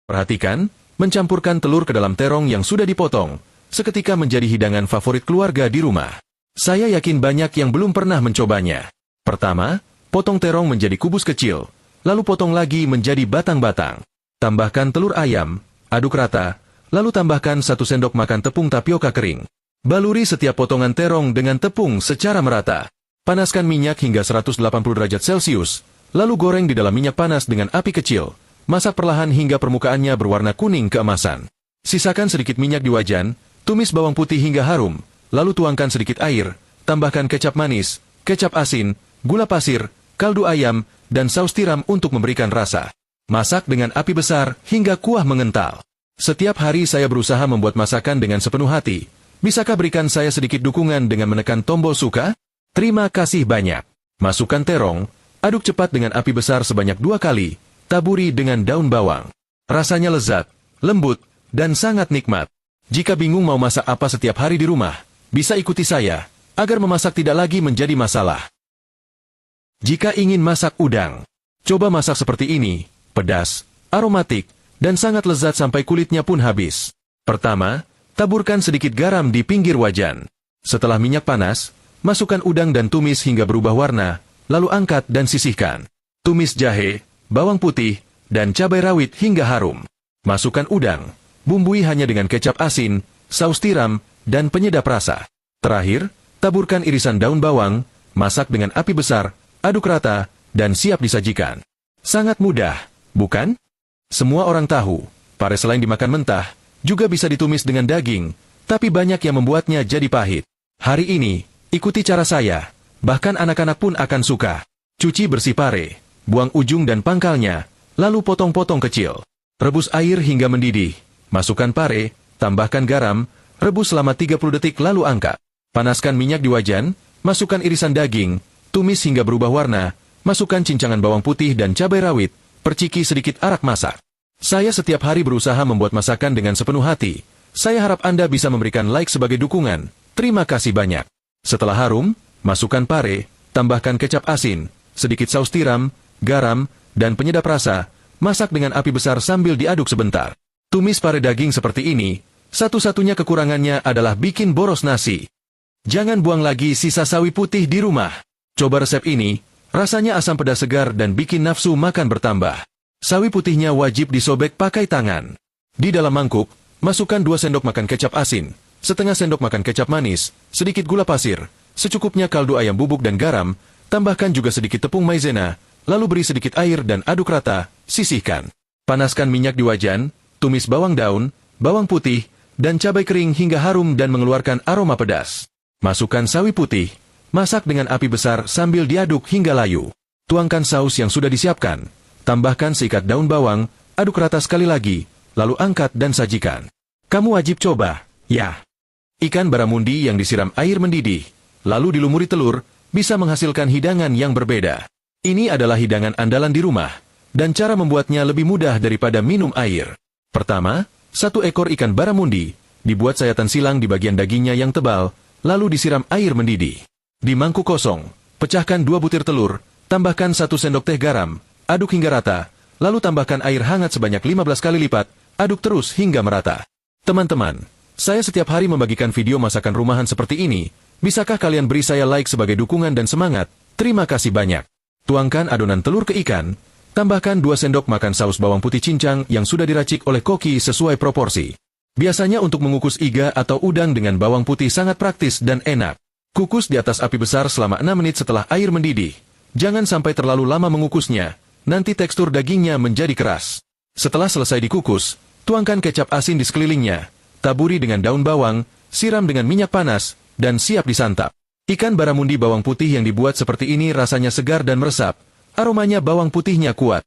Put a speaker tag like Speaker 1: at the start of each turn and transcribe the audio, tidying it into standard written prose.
Speaker 1: Perhatikan, mencampurkan telur ke dalam terong yang sudah dipotong, seketika menjadi hidangan favorit keluarga di rumah. Saya yakin banyak yang belum pernah mencobanya. Pertama, potong terong menjadi kubus kecil, lalu potong lagi menjadi batang-batang. Tambahkan telur ayam, aduk rata, lalu tambahkan 1 sendok makan tepung tapioka kering. Baluri setiap potongan terong dengan tepung secara merata. Panaskan minyak hingga 180 derajat Celcius, lalu goreng di dalam minyak panas dengan api kecil. Masak perlahan hingga permukaannya berwarna kuning keemasan. Sisakan sedikit minyak di wajan, tumis bawang putih hingga harum, lalu tuangkan sedikit air, tambahkan kecap manis, kecap asin, gula pasir, kaldu ayam, dan saus tiram untuk memberikan rasa. Masak dengan api besar hingga kuah mengental. Setiap hari saya berusaha membuat masakan dengan sepenuh hati. Bisakah berikan saya sedikit dukungan dengan menekan tombol suka? Terima kasih banyak. Masukkan terong, aduk cepat dengan api besar sebanyak 2 kali, taburi dengan daun bawang. Rasanya lezat, lembut, dan sangat nikmat. Jika bingung mau masak apa setiap hari di rumah, bisa ikuti saya, agar memasak tidak lagi menjadi masalah. Jika ingin masak udang, coba masak seperti ini, pedas, aromatik, dan sangat lezat sampai kulitnya pun habis. Pertama, taburkan sedikit garam di pinggir wajan. Setelah minyak panas, masukkan udang dan tumis hingga berubah warna, lalu angkat dan sisihkan. Tumis jahe, bawang putih, dan cabai rawit hingga harum. Masukkan udang, bumbui hanya dengan kecap asin, saus tiram, dan penyedap rasa. Terakhir, taburkan irisan daun bawang, masak dengan api besar, aduk rata, dan siap disajikan. Sangat mudah, bukan? Semua orang tahu, pare selain dimakan mentah, juga bisa ditumis dengan daging, tapi banyak yang membuatnya jadi pahit. Hari ini, ikuti cara saya, bahkan anak-anak pun akan suka. Cuci bersih pare, buang ujung dan pangkalnya, lalu potong-potong kecil. Rebus air hingga mendidih, masukkan pare, tambahkan garam, rebus selama 30 detik lalu angkat. Panaskan minyak di wajan, masukkan irisan daging, tumis hingga berubah warna, masukkan cincangan bawang putih dan cabai rawit, perciki sedikit arak masak. Saya setiap hari berusaha membuat masakan dengan sepenuh hati. Saya harap Anda bisa memberikan like sebagai dukungan. Terima kasih banyak. Setelah harum, masukkan pare, tambahkan kecap asin, sedikit saus tiram, garam, dan penyedap rasa, masak dengan api besar sambil diaduk sebentar. Tumis pare daging seperti ini, satu-satunya kekurangannya adalah bikin boros nasi. Jangan buang lagi sisa sawi putih di rumah. Coba resep ini, rasanya asam pedas segar dan bikin nafsu makan bertambah. Sawi putihnya wajib disobek pakai tangan. Di dalam mangkuk, masukkan 2 sendok makan kecap asin, setengah sendok makan kecap manis, sedikit gula pasir, secukupnya kaldu ayam bubuk dan garam, tambahkan juga sedikit tepung maizena, lalu beri sedikit air dan aduk rata, sisihkan. Panaskan minyak di wajan, tumis bawang daun, bawang putih, dan cabai kering hingga harum dan mengeluarkan aroma pedas. Masukkan sawi putih, masak dengan api besar sambil diaduk hingga layu. Tuangkan saus yang sudah disiapkan, tambahkan seikat daun bawang, aduk rata sekali lagi, lalu angkat dan sajikan. Kamu wajib coba, ya. Ikan baramundi yang disiram air mendidih, lalu dilumuri telur, bisa menghasilkan hidangan yang berbeda. Ini adalah hidangan andalan di rumah, dan cara membuatnya lebih mudah daripada minum air. Pertama, 1 ekor ikan baramundi, dibuat sayatan silang di bagian dagingnya yang tebal, lalu disiram air mendidih. Di mangkuk kosong, pecahkan 2 butir telur, tambahkan 1 sendok teh garam, aduk hingga rata, lalu tambahkan air hangat sebanyak 15 kali lipat, aduk terus hingga merata. Teman-teman, saya setiap hari membagikan video masakan rumahan seperti ini. Bisakah kalian beri saya like sebagai dukungan dan semangat? Terima kasih banyak. Tuangkan adonan telur ke ikan, tambahkan 2 sendok makan saus bawang putih cincang yang sudah diracik oleh koki sesuai proporsi. Biasanya untuk mengukus iga atau udang dengan bawang putih sangat praktis dan enak. Kukus di atas api besar selama 6 menit setelah air mendidih. Jangan sampai terlalu lama mengukusnya, nanti tekstur dagingnya menjadi keras. Setelah selesai dikukus, tuangkan kecap asin di sekelilingnya, taburi dengan daun bawang, siram dengan minyak panas, dan siap disantap. Ikan baramundi bawang putih yang dibuat seperti ini rasanya segar dan meresap, aromanya bawang putihnya kuat.